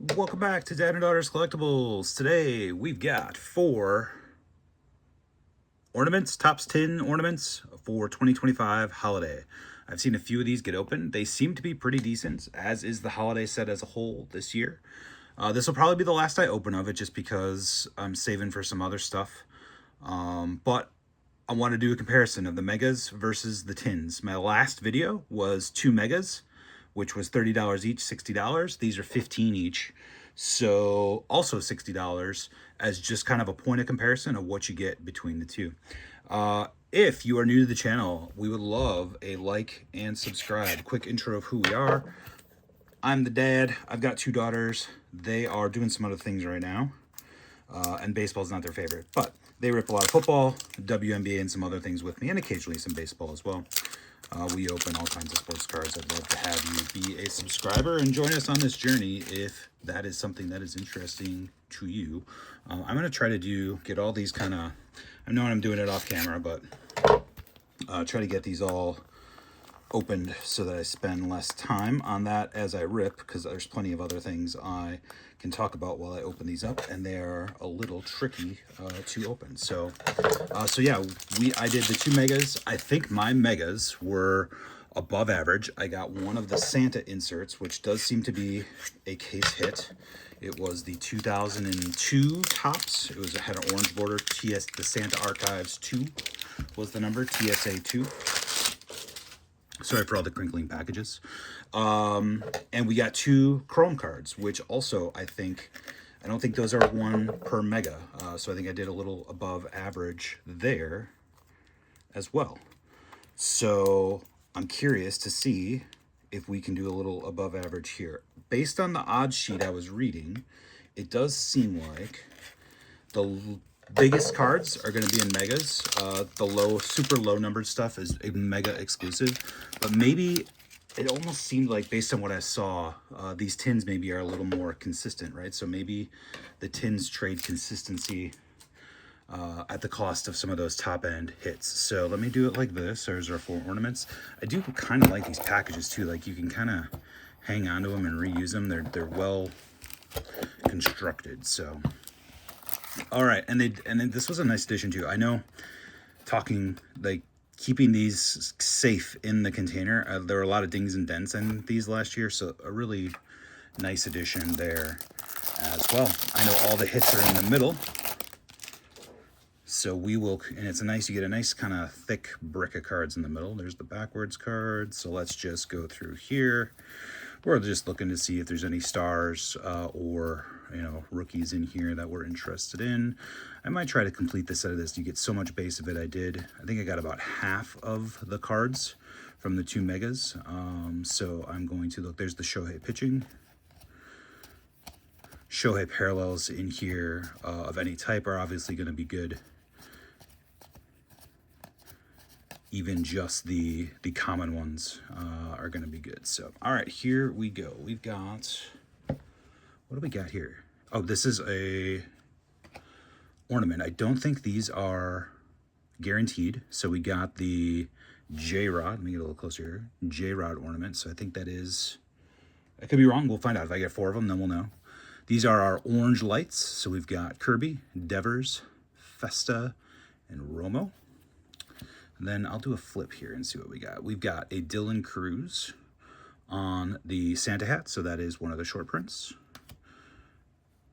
Welcome back to Dad and Daughters Collectibles. Today we've got 4 ornaments, Topps 10 ornaments for 2025 holiday. I've seen a few of these get opened. They seem to be pretty decent, as is the holiday set as a whole this year. This will probably be the last I open of it just because I'm saving for some other stuff. But I want to do a comparison of the megas versus the tins. My last video was 2 megas, which was $30 each, $60. These are 15 each. So also $60 as just kind of a point of comparison of what you get between the two. If you are new to the channel, we would love a like and subscribe. Quick intro of who we are. I'm the dad. I've got 2 daughters. They are doing some other things right now. And baseball's not their favorite, but they rip a lot of football, WNBA, and some other things with me, and occasionally some baseball as well. We open all kinds of sports cards. I'd love to have you be a subscriber and join us on this journey if that is something that is interesting to you. I'm going to try to get all these kind of, I know I'm doing it off camera, but try to get these all opened so that I spend less time on that as I rip, because there's plenty of other things I can talk about while I open these up, and they're a little tricky to open. So yeah, I did the 2 megas. I think my megas were above average. I got one of the Santa inserts, which does seem to be a case hit. It was the 2002 Topps. It had an orange border. The Santa Archives 2 was the number, TSA 2. Sorry for all the crinkling packages. And we got 2 Chrome cards, which also I don't think those are 1 per mega. So I think I did a little above average there as well. So I'm curious to see if we can do a little above average here. Based on the odds sheet I was reading, it does seem like the biggest cards are going to be in megas. The super low numbered stuff is a mega exclusive, but maybe it almost seemed like, based on what I saw, these tins maybe are a little more consistent, right? So maybe the tins trade consistency at the cost of some of those top end hits. So let me do it like this. There's our 4 ornaments. I do kind of like these packages too. Like, you can kind of hang on to them and reuse them. They're well constructed. So all right, and then this was a nice addition too. I know, keeping these safe in the container, there were a lot of dings and dents in these last year, so a really nice addition there as well. I know all the hits are in the middle, so and it's you get a nice kind of thick brick of cards in the middle. There's the backwards cards, so let's just go through here. We're just looking to see if there's any stars or rookies in here that we're interested in. I might try to complete the set of this. You get so much base of it. I think I got about half of the cards from the 2 megas. So I'm going to look. There's the Shohei pitching. Shohei parallels in here of any type are obviously going to be good. Even just the common ones are going to be good. So, all right, here we go. We've got, what do we got here? Oh, this is a ornament. I don't think these are guaranteed. So we got the J-Rod. Let me get a little closer here. J-Rod ornament. So I think that is, I could be wrong. We'll find out. If I get 4 of them, then we'll know. These are our orange lights. So we've got Kirby, Devers, Festa, and Romo. And then I'll do a flip here and see what we got. We've got a Dylan Cruz on the Santa hat, so that is one of the short prints.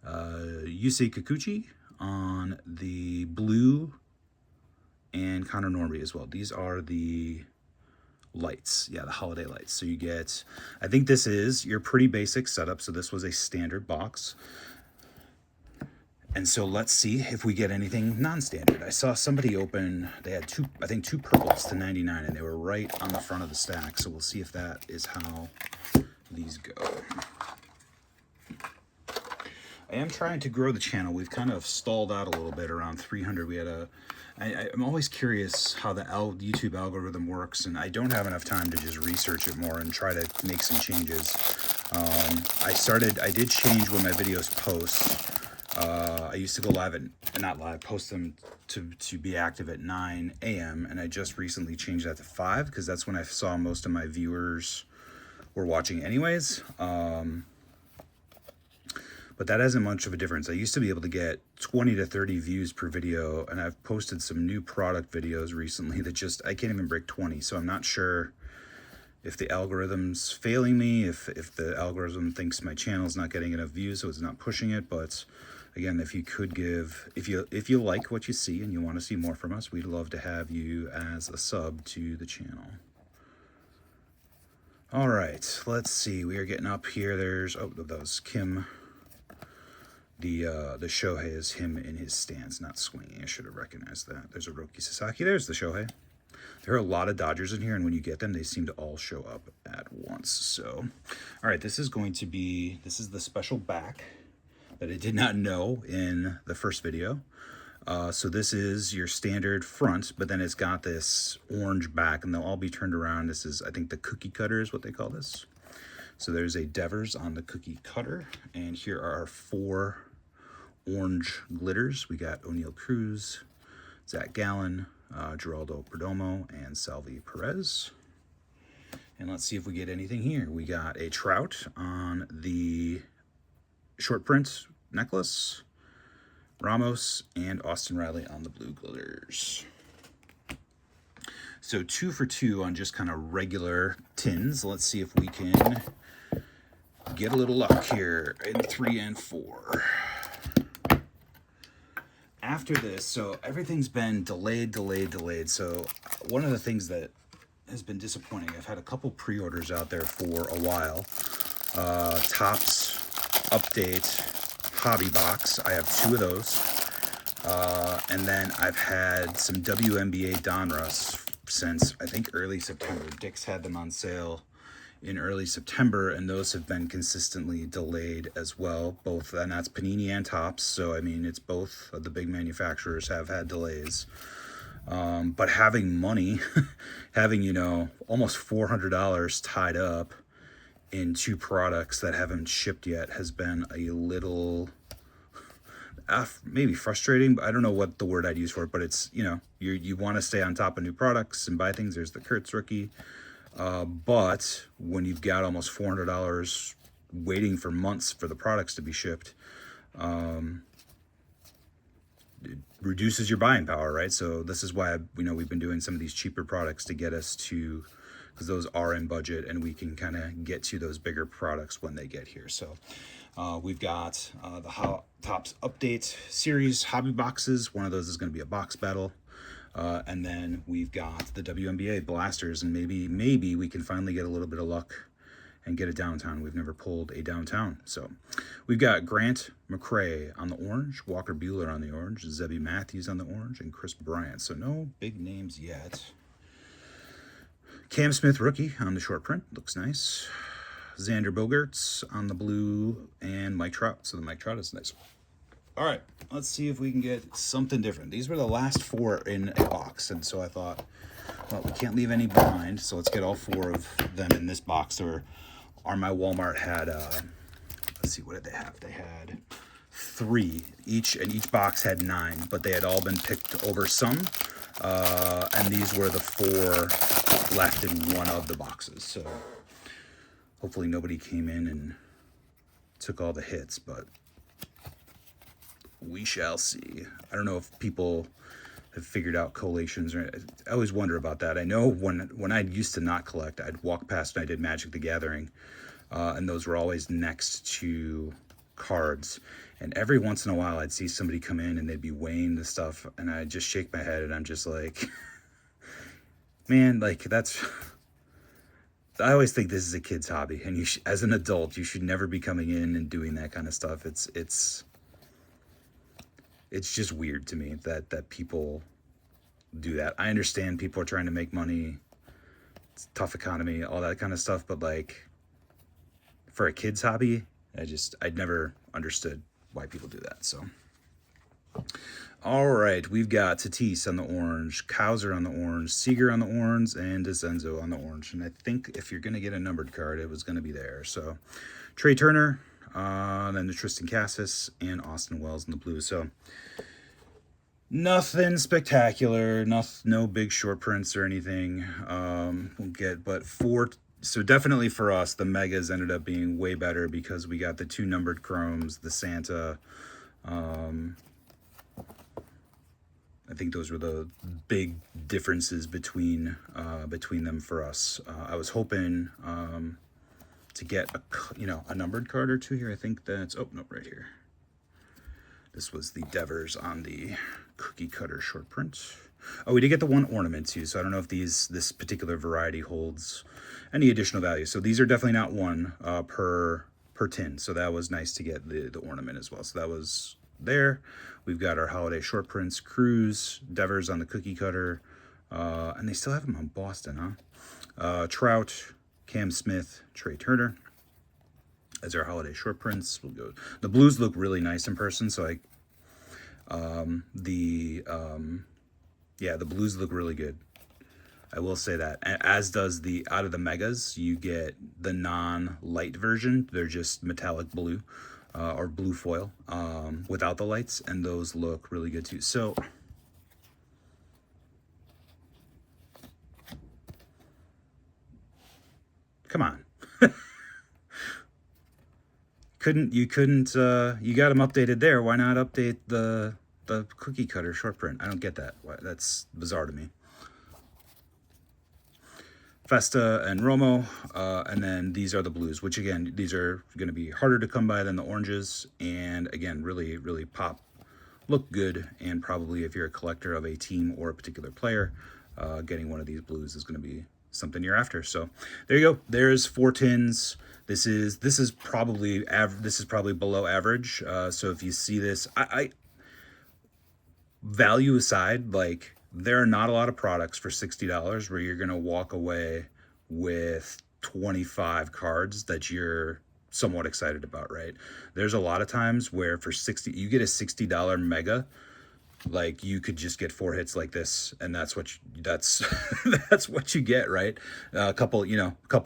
Yusei Kikuchi on the blue, and Connor Norby as well. These are the lights, yeah, the holiday lights. So you get, I think this is your pretty basic setup. So this was a standard box. And so let's see if we get anything non-standard. I saw somebody open, they had 2 purples to 99, and they were right on the front of the stack. So we'll see if that is how these go. I am trying to grow the channel. We've kind of stalled out a little bit around 300. I'm always curious how the YouTube algorithm works, and I don't have enough time to just research it more and try to make some changes. I did change when my videos post. I used to go live post them to be active at 9 a.m. and I just recently changed that to 5 because that's when I saw most of my viewers were watching anyways. but that hasn't much of a difference. I used to be able to get 20 to 30 views per video, and I've posted some new product videos recently that just, I can't even break 20. So I'm not sure if the algorithm's failing me, if the algorithm thinks my channel's not getting enough views, so it's not pushing it. But again, if you could give, if you like what you see and you want to see more from us, we'd love to have you as a sub to the channel. All right, let's see. We are getting up here. There's, oh, that was Kim. The Shohei is him in his stance, not swinging. I should have recognized that. There's a Roki Sasaki. There's the Shohei. There are a lot of Dodgers in here, and when you get them, they seem to all show up at once. So, all right, this is the special back that I did not know in the first video. So this is your standard front, but then it's got this orange back, and they'll all be turned around. This is, I think, the cookie cutter is what they call this. So there's a Devers on the cookie cutter, and here are our 4 orange glitters. We got O'Neal Cruz, Zach Gallen, Geraldo Perdomo, and Salvi Perez. And let's see if we get anything here. We got a Trout on the short print necklace, Ramos, and Austin Riley on the blue glitters. So 2 for 2 on just kind of regular tins. Let's see if we can get a little luck here in 3 and 4. After this, so everything's been delayed. So one of the things that has been disappointing, I've had a couple pre-orders out there for a while. Topps Update Hobby Box. I have 2 of those. And then I've had some WNBA Donruss since, I think, early September. Dick's had them on sale in early September, and those have been consistently delayed as well, both, and that's Panini and Topps. So I mean, it's both of the big manufacturers have had delays. But having money, having, you know, almost $400 tied up in 2 products that haven't shipped yet has been a little maybe frustrating, but I don't know what the word I'd use for it. But it's, you know, you want to stay on top of new products and buy things. There's the Kurtz rookie. But when you've got almost $400 waiting for months for the products to be shipped, it reduces your buying power, right? So this is why, you know, we've been doing some of these cheaper products to get us to, because those are in budget and we can kind of get to those bigger products when they get here. So we've got the Topps Update series hobby boxes. One of those is going to be a box battle. And then we've got the WNBA blasters, and maybe we can finally get a little bit of luck and get a downtown. We've never pulled a downtown. So we've got Grant McCrae on the orange, Walker Buehler on the orange, Zebby Matthews on the orange, and Chris Bryant. So no big names yet. Cam Smith rookie on the short print. Looks nice. Xander Bogaerts on the blue, and Mike Trout. So the Mike Trout is nice. All right, let's see if we can get something different. These were the last 4 in a box, and so I thought, well, we can't leave any behind, so let's get all 4 of them in this box. Or my Walmart had, let's see, what did they have? They had 3 each, and each box had 9, but they had all been picked over some, and these were the 4 left in one of the boxes. So hopefully nobody came in and took all the hits, but we shall see. I don't know if people have figured out collations, or I always wonder about that. I know when I used to not collect, I'd walk past and I did Magic the Gathering, and those were always next to cards. And every once in a while, I'd see somebody come in and they'd be weighing the stuff, and I'd just shake my head, and I'm just like, man, like that's. I always think this is a kid's hobby, and as an adult, you should never be coming in and doing that kind of stuff. It's just weird to me that people do that. I understand people are trying to make money. It's a tough economy, all that kind of stuff. But like for a kid's hobby, I'd never understood why people do that. So, all right, we've got Tatis on the orange, Kauser on the orange, Seager on the orange, and DeCenzo on the orange. And I think if you're going to get a numbered card, it was going to be there. So Trey Turner, then the Tristan Cassis, and Austin Wells in the blue. So nothing spectacular, no big short prints or anything. We'll get but 4 So definitely for us, the megas ended up being way better because we got the 2 numbered chromes, the Santa. I think those were the big differences between them for us. I was hoping to get a numbered card or two here. I think that's, oh no, right here. This was the Devers on the cookie cutter short print. Oh, we did get the 1 ornament too, so I don't know if this particular variety holds any additional value. So these are definitely not 1 per tin. So that was nice to get the ornament as well. So that was there. We've got our holiday short prints, Cruz, Devers on the cookie cutter, and they still have them on Boston, huh? Trout, Cam Smith, Trey Turner as our holiday short prints. We'll go. The blues look really nice in person, so yeah, the blues look really good. I will say that. As does the out of the megas, you get the non-light version. They're just metallic blue or blue foil without the lights, and those look really good too. So come on. You got them updated there. Why not update the cookie cutter short print? I don't get that. That's bizarre to me. Festa and Romo, and then these are the blues, which again, these are going to be harder to come by than the oranges, and again, really, really pop, look good, and probably if you're a collector of a team or a particular player, getting one of these blues is going to be something you're after. So there you go. There's 4 tins. This is probably below average. So if you see this, I value aside, like there are not a lot of products for $60 where you're gonna walk away with 25 cards that you're somewhat excited about, right? There's a lot of times where for 60 you get a $60 mega, like you could just get 4 hits like this, and that's that's what you get, right? A couple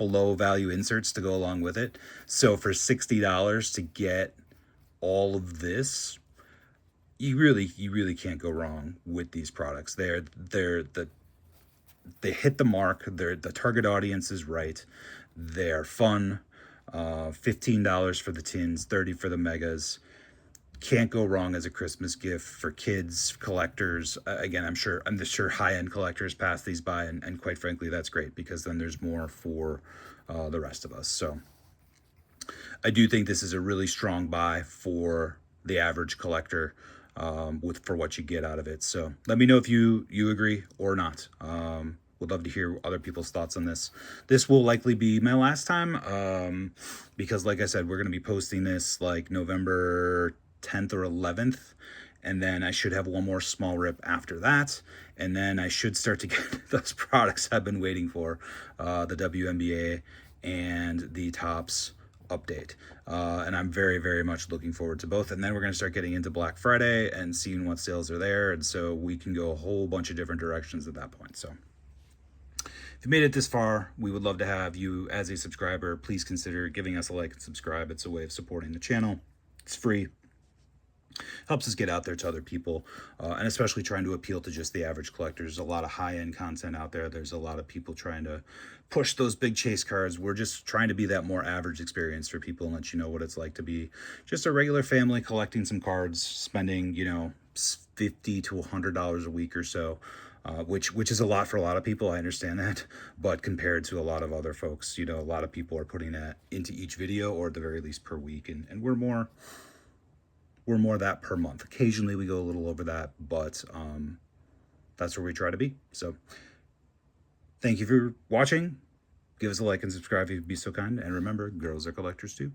low value inserts to go along with it. So for $60 to get all of this, you really can't go wrong with these products. They hit the mark. The target audience is right. They're fun. $15 for the tins, 30 for the megas. Can't go wrong as a Christmas gift for kids, collectors. Again, I'm sure high-end collectors pass these by, and quite frankly, that's great because then there's more for the rest of us. So I do think this is a really strong buy for the average collector for what you get out of it. So let me know if you agree or not. Would love to hear other people's thoughts on this. This will likely be my last time because, like I said, we're going to be posting this like November 10th or 11th, and then I should have one more small rip after that, and then I should start to get those products I've been waiting for, the WNBA and the Topps update, and I'm very, very much looking forward to both. And then we're going to start getting into Black Friday and seeing what sales are there, and so we can go a whole bunch of different directions at that point. So if you made it this far, we would love to have you as a subscriber. Please consider giving us a like and subscribe. It's a way of supporting the channel. It's free. Helps us get out there to other people, and especially trying to appeal to just the average collector. There's a lot of high-end content out there. There's a lot of people trying to push those big chase cards. We're just trying to be that more average experience for people and let you know what it's like to be just a regular family collecting some cards, spending, $50 to $100 a week or so, which is a lot for a lot of people. I understand that, but compared to a lot of other folks, a lot of people are putting that into each video, or at the very least per week, and we're more that per month. Occasionally we go a little over that, but that's where we try to be. So thank you for watching. Give us a like and subscribe if you'd be so kind. And remember, girls are collectors too.